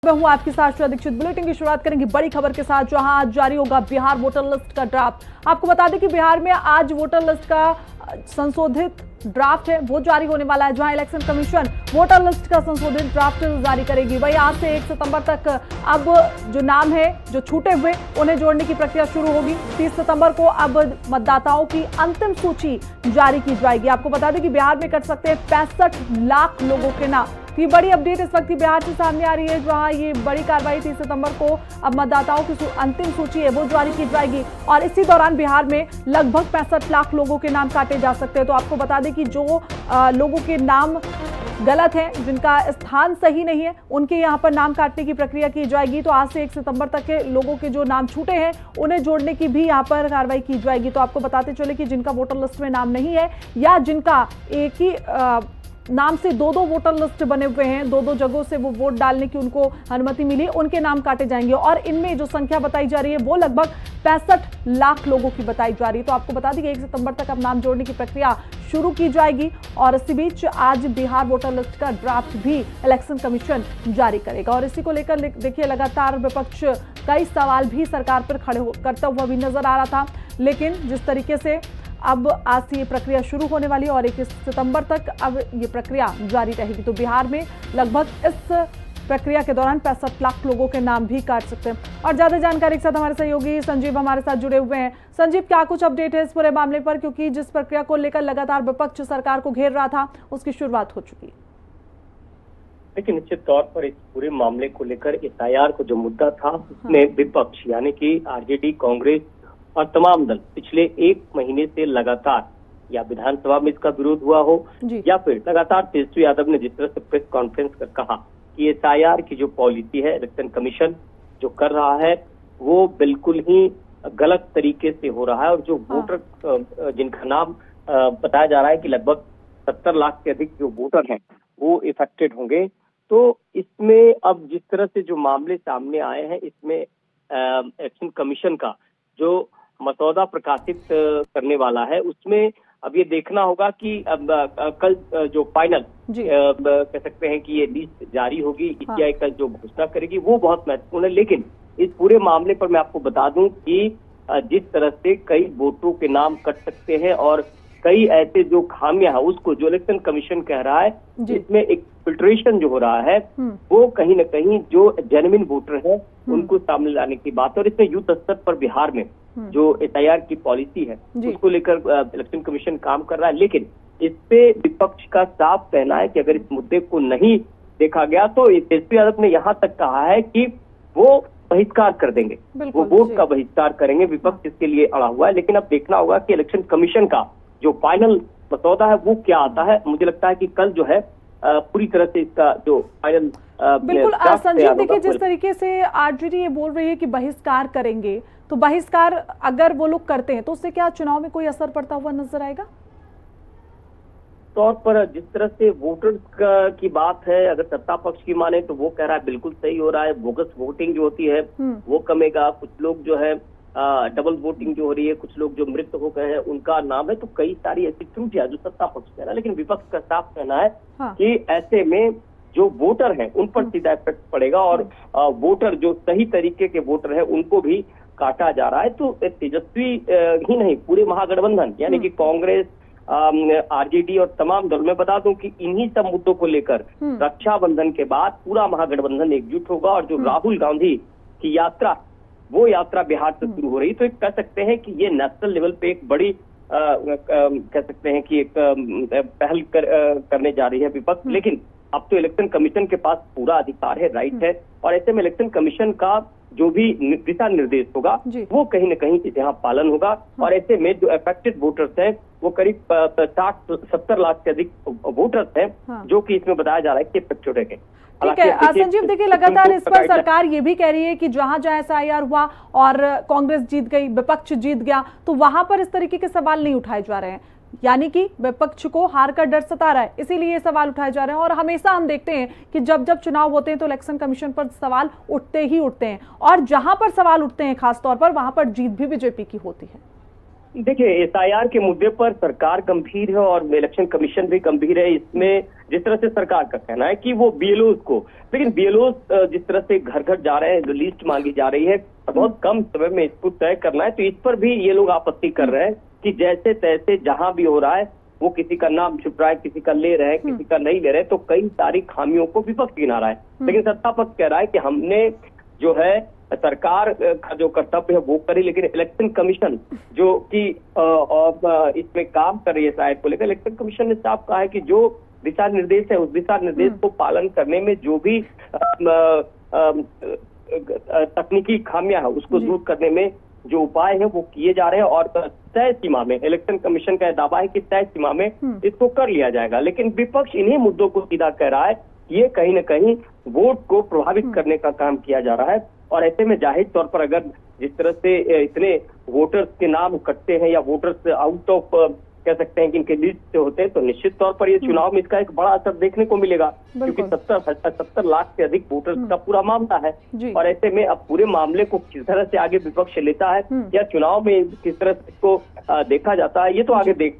मैं हूं आपके साथ श्रेया दीक्षित। बुलेटिन की शुरुआत करेंगे बड़ी खबर के साथ, जहां आज जारी होगा बिहार वोटर लिस्ट का ड्राफ्ट। आपको बता दें कि बिहार में आज वोटर लिस्ट का संशोधित ड्राफ्ट है वो जारी होने वाला है, जहां इलेक्शन कमीशन वोटर लिस्ट का संशोधित ड्राफ्ट जारी करेगी। वही आज से 1 सितंबर तक अब जो नाम है जो छूटे हुए उन्हें जोड़ने की प्रक्रिया शुरू होगी। 30 सितंबर को अब मतदाताओं की अंतिम सूची जारी की जाएगी। आपको बता दें कि बिहार में कट सकते हैं 65 लाख लोगों के नाम। ये बड़ी अपडेट इस वक्त बिहार से सामने आ रही है, जहां ये बड़ी कार्रवाई 30 सितंबर को अब मतदाताओं की अंतिम सूची है वो जारी की जाएगी और इसी दौरान बिहार में लगभग 65 लाख लोगों के नाम काटे जा सकते हैं। तो आपको बता दें कि जो लोगों के नाम गलत हैं, जिनका स्थान सही नहीं है, उनके यहाँ पर नाम काटने की प्रक्रिया की जाएगी। तो आज से 1 सितंबर तक के लोगों के जो नाम छूटे हैं उन्हें जोड़ने की भी यहाँ पर कार्रवाई की जाएगी। तो आपको बताते चले कि जिनका वोटर लिस्ट में नाम नहीं है या जिनका एक ही नाम से दो वोटर लिस्ट बने हुए हैं, दो जगहों से वो वोट डालने की उनको अनुमति मिली, उनके नाम काटे जाएंगे और इनमें जो संख्या बताई जा रही है वो लगभग 65 लाख लोगों की बताई जा रही है। तो आपको बता दें कि 1 सितंबर तक अब नाम जोड़ने की प्रक्रिया शुरू की जाएगी और इसी बीच आज बिहार वोटर लिस्ट का ड्राफ्ट भी इलेक्शन कमीशन जारी करेगा। और इसी को लेकर देखिए लगातार विपक्ष कई सवाल भी सरकार पर खड़े करता हुआ भी नजर आ रहा था, लेकिन जिस तरीके से अब आज से ये प्रक्रिया शुरू होने वाली है और 21 सितंबर तक अब ये प्रक्रिया जारी रहेगी। तो बिहार में लगभग इस प्रक्रिया के दौरान 65 लाख लोगों के नाम भी काट सकते हैं। और ज्यादा जानकारी के साथ हमारे सहयोगी संजीव हमारे साथ जुड़े हुए हैं। संजीव, क्या कुछ अपडेट है इस पूरे मामले पर, क्योंकि जिस प्रक्रिया को लेकर लगातार विपक्ष सरकार को घेर रहा था उसकी शुरुआत हो चुकी है। देखिए, निश्चित तौर पर इस पूरे मामले को लेकर एसआईआर को जो मुद्दा था उसमें विपक्ष यानी कि आरजेडी, कांग्रेस और तमाम दल पिछले 1 महीने से लगातार या विधानसभा में इसका विरोध हुआ हो या फिर लगातार तेजस्वी यादव ने जिस तरह से प्रेस कॉन्फ्रेंस कर कहा कि एसआईआर की जो पॉलिसी है इलेक्शन कमीशन जो कर रहा है वो बिल्कुल ही गलत तरीके से हो रहा है और जो वोटर जिनका नाम बताया जा रहा है कि लगभग 70 लाख से अधिक जो वोटर हैं वो इफेक्टेड होंगे। तो इसमें अब जिस तरह से जो मामले सामने आए हैं इसमें इलेक्शन कमीशन का जो मसौदा प्रकाशित करने वाला है उसमें अब ये देखना होगा कि अब कल जो फाइनल कह सकते हैं कि ये लिस्ट जारी होगी, ईसीआई कल जो घोषणा करेगी वो बहुत महत्वपूर्ण है। लेकिन इस पूरे मामले पर मैं आपको बता दूं कि जिस तरह से कई वोटरों के नाम कट सकते हैं और कई ऐसे जो खामियां है उसको जो इलेक्शन कमीशन कह रहा है इसमें एक फिल्ट्रेशन जो हो रहा है वो कहीं न कहीं जो जेन्युइन वोटर है उनको सामने लाने की बात है। और इसमें युद्ध स्तर पर बिहार में जो एसआईआर की पॉलिसी है उसको लेकर इलेक्शन कमीशन काम कर रहा है, लेकिन इस पे विपक्ष का साफ कहना है कि अगर इस मुद्दे को नहीं देखा गया तो तेजस्वी यादव ने यहाँ तक कहा है कि वो बहिष्कार कर देंगे, वो वोट का बहिष्कार करेंगे। विपक्ष इसके लिए अड़ा हुआ है, लेकिन अब देखना होगा कि इलेक्शन कमीशन का जो फाइनल मसौदा है वो क्या आता है। मुझे लगता है कि कल जो है पूरी तरह से इसका जो फाइनल बिल्कुल संजीव, देखिए जिस तरीके से आरजेडी ये बोल रही है कि बहिष्कार करेंगे, तो बहिष्कार अगर वो लोग करते हैं तो उससे क्या चुनाव में कोई असर पड़ता हुआ नजर आएगा? तौर पर जिस तरह से वोटर्स की बात है, अगर सत्ता पक्ष की माने तो वो कह रहा है बिल्कुल सही हो रहा है, बोगस वोटिंग जो होती है वो कमेगा। कुछ लोग जो है डबल वोटिंग जो हो रही है, कुछ लोग जो मृत हो गए हैं उनका नाम है, तो कई सारी ऐसी त्रुटियां जो सत्ता पक्ष कह रहा है। लेकिन विपक्ष का साफ कहना है कि ऐसे में जो वोटर हैं उन पर सीधा इफेक्ट पड़ेगा और वोटर जो सही तरीके के वोटर हैं उनको भी काटा जा रहा है। तो तेजस्वी ही नहीं, पूरे महागठबंधन यानी कि कांग्रेस, आरजेडी और तमाम दल, मैं बता दूं कि इन्हीं सब मुद्दों को लेकर रक्षाबंधन के बाद पूरा महागठबंधन एकजुट होगा और जो राहुल गांधी की यात्रा वो यात्रा बिहार से शुरू हो रही। तो एक कह सकते हैं कि ये नेशनल लेवल पे एक बड़ी कह सकते हैं कि एक पहल करने जा रही है विपक्ष। लेकिन अब तो इलेक्शन कमीशन के पास पूरा अधिकार है, राइट है, और ऐसे में इलेक्शन कमीशन का जो भी दिशा निर्देश होगा वो कहीं न कहीं यहाँ पालन होगा। और ऐसे में जो अफेक्टेड वोटर्स हैं वो करीब 60-70 लाख से अधिक वोटर्स हैं जो कि इसमें बताया जा रहा है कि इफेक्टेड है। ठीक है संजीव, देखिए लगातार इस पर सरकार ये भी कह रही है कि जहां जहां एसआईआर हुआ और कांग्रेस जीत गई, विपक्ष जीत गया, तो वहां पर इस तरीके के सवाल नहीं उठाए जा रहे हैं, यानी कि विपक्ष को हार का डर सता रहा है, इसीलिए ये सवाल उठाए जा रहे हैं। और हमेशा हम देखते हैं कि जब जब चुनाव होते हैं तो इलेक्शन कमीशन पर सवाल उठते ही उठते हैं और जहां पर सवाल उठते हैं खासतौर पर वहां पर जीत भी बीजेपी की होती है। देखिए, एसआईआर के मुद्दे पर सरकार गंभीर है और इलेक्शन कमीशन भी गंभीर है। इसमें जिस तरह से सरकार का कहना है कि वो बीएलओ को, लेकिन बीएलओ जिस तरह से घर घर जा रहे हैं, लिस्ट मांगी जा रही है, बहुत कम समय में इसको तय करना है, तो इस पर भी ये लोग आपत्ति कर रहे हैं कि जैसे तैसे जहां भी हो रहा है वो किसी का नाम छुप रहा है, किसी का ले रहे हैं, किसी का नहीं ले रहे, तो कई सारी खामियों को विपक्ष गिना रहा है। लेकिन सत्ता पक्ष कह रहा है कि हमने जो है सरकार का जो कर्तव्य है वो करी, लेकिन इलेक्शन कमीशन जो कि इसमें काम कर रही है शायद को लेकर, इलेक्शन कमीशन ने साफ कहा है कि जो दिशा निर्देश है उस दिशा निर्देश को पालन करने में जो भी तकनीकी खामियां है उसको दूर करने में जो उपाय है वो किए जा रहे हैं और तय सीमा में, इलेक्शन कमीशन का दावा है कि तय सीमा में इसको कर लिया जाएगा। लेकिन विपक्ष इन्हीं मुद्दों को सीधा कह रहा है, ये कहीं न कहीं वोट को प्रभावित करने का काम किया जा रहा है। और ऐसे में जाहिर तौर पर अगर जिस तरह से इतने वोटर्स के नाम कटते हैं या वोटर्स आउट ऑफ कह सकते हैं कि इनके लिस्ट से होते हैं, तो निश्चित तौर पर ये चुनाव में इसका एक बड़ा असर देखने को मिलेगा, क्योंकि 70 लाख से अधिक वोटर्स का पूरा मामला है। और ऐसे में अब पूरे मामले को किस तरह से आगे विपक्ष लेता है या चुनाव में किस तरह से इसको देखा जाता है, ये तो आगे देख